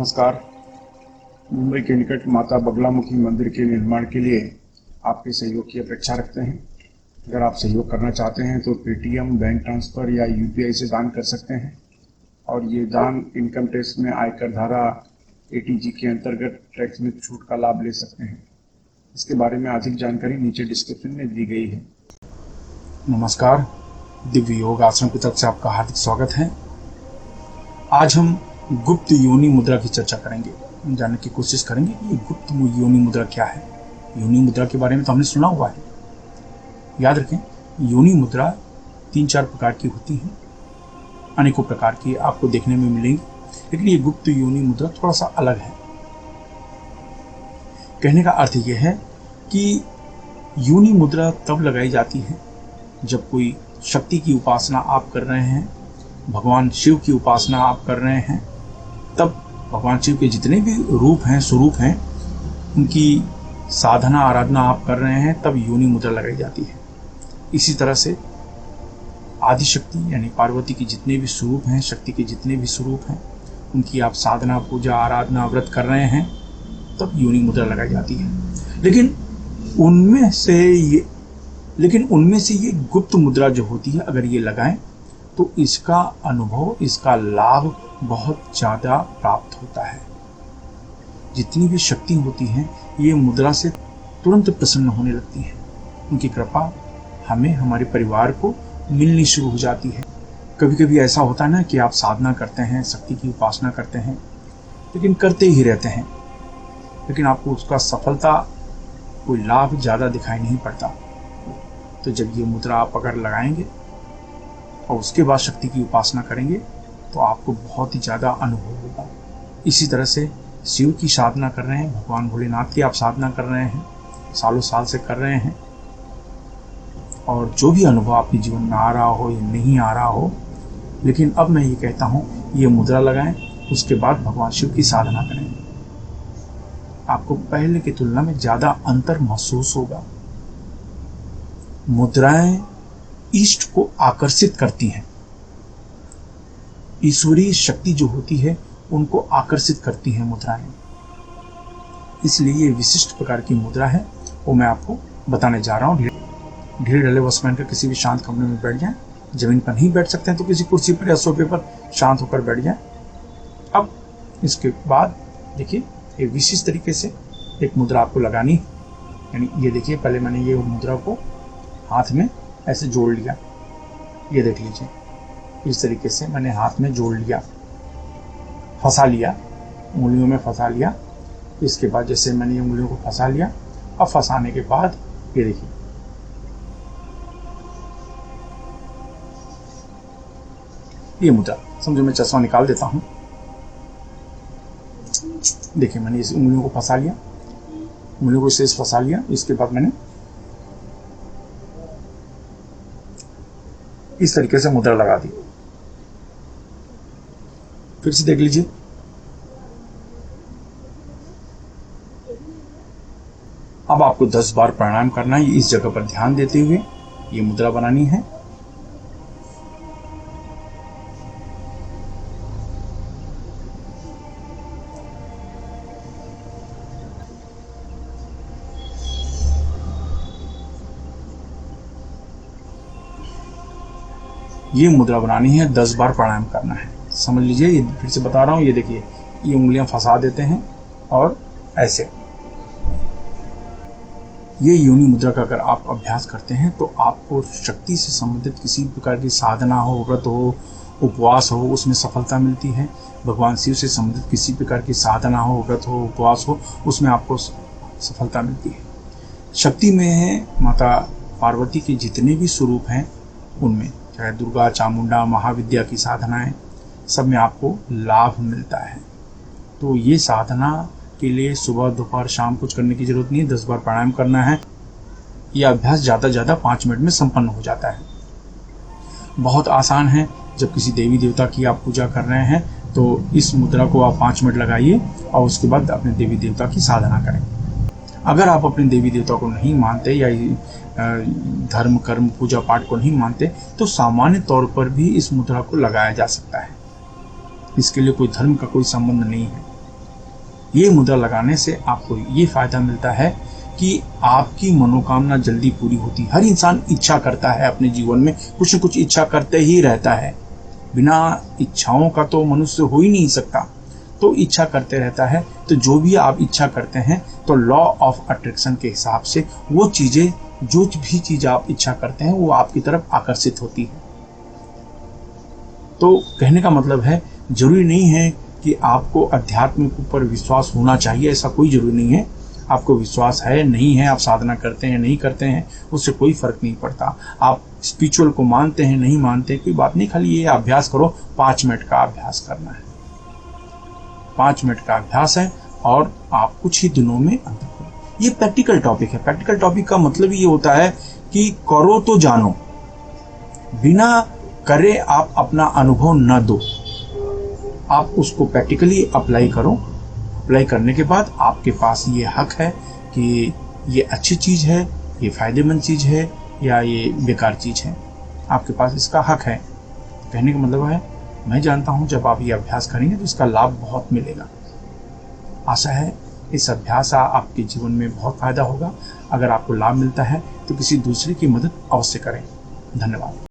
नमस्कार। मुंबई के निकट माता बगलामुखी मंदिर के निर्माण के लिए आपके सहयोग की अपेक्षा रखते हैं। अगर आप सहयोग करना चाहते हैं तो पेटीएम, बैंक ट्रांसफ़र या यूपीआई से दान कर सकते हैं और ये दान इनकम टैक्स में आयकर धारा एटीजी के अंतर्गत टैक्स में छूट का लाभ ले सकते हैं। इसके बारे में अधिक जानकारी नीचे डिस्क्रिप्शन में दी गई है। नमस्कार, दिव्य योग आश्रम की तरफ से आपका हार्दिक स्वागत है। आज हम गुप्त योनि मुद्रा की चर्चा करेंगे, जानने की कोशिश करेंगे कि ये गुप्त योनि मुद्रा क्या है। योनि मुद्रा के बारे में तो हमने सुना हुआ है। याद रखें, योनि मुद्रा 3-4 प्रकार की होती हैं, अनेकों प्रकार की आपको देखने में मिलेंगी, लेकिन ये गुप्त योनि मुद्रा थोड़ा सा अलग है। कहने का अर्थ यह है कि योनि मुद्रा तब लगाई जाती है जब कोई शक्ति की उपासना आप कर रहे हैं, भगवान शिव की उपासना आप कर रहे हैं, तब भगवान शिव के जितने भी रूप हैं, स्वरूप हैं, उनकी साधना आराधना आप कर रहे हैं, तब योनि मुद्रा लगाई जाती है। इसी तरह से आदिशक्ति यानी पार्वती के जितने भी स्वरूप हैं, शक्ति के जितने भी स्वरूप हैं, उनकी आप साधना, पूजा, आराधना, व्रत कर रहे हैं, तब योनि मुद्रा लगाई जाती है। लेकिन उनमें से ये गुप्त मुद्रा जो होती है, अगर ये लगाएं तो इसका अनुभव, इसका लाभ बहुत ज़्यादा प्राप्त होता है। जितनी भी शक्ति होती हैं, ये मुद्रा से तुरंत प्रसन्न होने लगती हैं। उनकी कृपा हमें, हमारे परिवार को मिलनी शुरू हो जाती है। कभी कभी ऐसा होता है ना कि आप साधना करते हैं, शक्ति की उपासना करते हैं, लेकिन करते ही रहते हैं, लेकिन आपको उसका सफलता, कोई लाभ ज़्यादा दिखाई नहीं पड़ता। तो जब ये मुद्रा आप अगर लगाएंगे और उसके बाद शक्ति की उपासना करेंगे तो आपको बहुत ही ज़्यादा अनुभव होगा। इसी तरह से शिव की साधना कर रहे हैं, भगवान भोलेनाथ की आप साधना कर रहे हैं, सालों साल से कर रहे हैं, और जो भी अनुभव आपके जीवन में आ रहा हो या नहीं आ रहा हो, लेकिन अब मैं ये कहता हूँ, ये मुद्रा लगाएं, उसके बाद भगवान शिव की साधना करें। आपको पहले की तुलना में ज़्यादा अंतर महसूस होगा। मुद्राएं इष्ट को आकर्षित करती हैं। ईश्वरीय शक्ति जो होती है, उनको आकर्षित करती हैं मुद्राएं। इसलिए ये विशिष्ट प्रकार की मुद्रा है, वो मैं आपको बताने जा रहा हूँ। ढीले ढाले वस्त्र पहनकर किसी भी शांत कमरे में बैठ जाएं। जमीन पर नहीं बैठ सकते हैं तो किसी कुर्सी पर या सोफे पर शांत होकर बैठ जाएं। अब इसके बाद देखिए, एक विशिष्ट तरीके से एक मुद्रा आपको लगानी है। यानी ये देखिए, पहले मैंने ये मुद्रा को हाथ में ऐसे जोड़ लिया। ये देख लीजिए, इस तरीके से मैंने हाथ में जोड़ लिया, फंसा लिया, उंगलियों में फंसा लिया। इसके बाद जैसे मैंने ये उंगलियों को फंसा लिया, अब फंसाने के बाद ये देखिए, ये मुद्रा, समझो मैं चश्मा निकाल देता हूँ। देखिए, मैंने इस उंगलियों को फंसा लिया, उंगलियों को इसे फंसा लिया। इसके बाद मैंने इस तरीके से मुद्रा लगा दी। फिर से देख लीजिए, अब आपको 10 बार प्राणायाम करना है। इस जगह पर ध्यान देते हुए ये मुद्रा बनानी है। ये मुद्रा बनानी है, 10 बार प्राणायाम करना है। समझ लीजिए, ये फिर से बता रहा हूँ। ये देखिए, ये उंगलियां फंसा देते हैं और ऐसे। ये योनि मुद्रा का अगर आप अभ्यास करते हैं तो आपको शक्ति से संबंधित किसी प्रकार की साधना हो, व्रत हो, उपवास हो, उसमें सफलता मिलती है। भगवान शिव से संबंधित किसी प्रकार की साधना हो, व्रत हो, उपवास हो, उसमें आपको सफलता मिलती है। शक्ति में है माता पार्वती के जितने भी स्वरूप हैं, उनमें चाहे दुर्गा, चामुंडा, महाविद्या की साधनाएं, सब में आपको लाभ मिलता है। तो ये साधना के लिए सुबह, दोपहर, शाम कुछ करने की जरूरत नहीं है। 10 बार प्राणायाम करना है। यह अभ्यास ज़्यादा से ज़्यादा 5 मिनट में संपन्न हो जाता है। बहुत आसान है। जब किसी देवी देवता की आप पूजा कर रहे हैं तो इस मुद्रा को आप 5 मिनट लगाइए और उसके बाद अपने देवी देवता की साधना करें। अगर आप अपने देवी देवता को नहीं मानते या धर्म, कर्म, पूजा पाठ को नहीं मानते, तो सामान्य तौर पर भी इस मुद्रा को लगाया जा सकता है। इसके लिए कोई धर्म का कोई संबंध नहीं है। ये मुद्रा लगाने से आपको ये फायदा मिलता है कि आपकी मनोकामना जल्दी पूरी होती है। हर इंसान इच्छा करता है, अपने जीवन में कुछ न कुछ इच्छा करते ही रहता है। बिना इच्छाओं का तो मनुष्य हो ही नहीं सकता, तो इच्छा करते रहता है। तो जो भी आप इच्छा करते हैं, तो लॉ ऑफ अट्रैक्शन के हिसाब से वो चीजें, जो भी चीज आप इच्छा करते हैं, वो आपकी तरफ आकर्षित होती है। तो कहने का मतलब है, जरूरी नहीं है कि आपको अध्यात्म के ऊपर विश्वास होना चाहिए, ऐसा कोई जरूरी नहीं है। आपको विश्वास है, नहीं है, आप साधना करते हैं, नहीं करते हैं, उससे कोई फर्क नहीं पड़ता। आप स्पिरिचुअल को मानते हैं, नहीं मानते, कोई बात नहीं। खाली ये अभ्यास करो, 5 मिनट का अभ्यास करना है। 5 मिनट का अभ्यास है और आप कुछ ही दिनों में अंतर करो। ये प्रैक्टिकल टॉपिक है। प्रैक्टिकल टॉपिक का मतलब ये होता है कि करो तो जानो, बिना करे आप अपना अनुभव न दो। आप उसको प्रैक्टिकली अप्लाई करो। अप्लाई करने के बाद आपके पास ये हक है कि ये अच्छी चीज़ है, ये फायदेमंद चीज़ है, या ये बेकार चीज़ है। आपके पास इसका हक है। कहने का मतलब है, मैं जानता हूँ जब आप ये अभ्यास करेंगे तो इसका लाभ बहुत मिलेगा। आशा है इस अभ्यास का आपके जीवन में बहुत फायदा होगा। अगर आपको लाभ मिलता है तो किसी दूसरे की मदद अवश्य करें। धन्यवाद।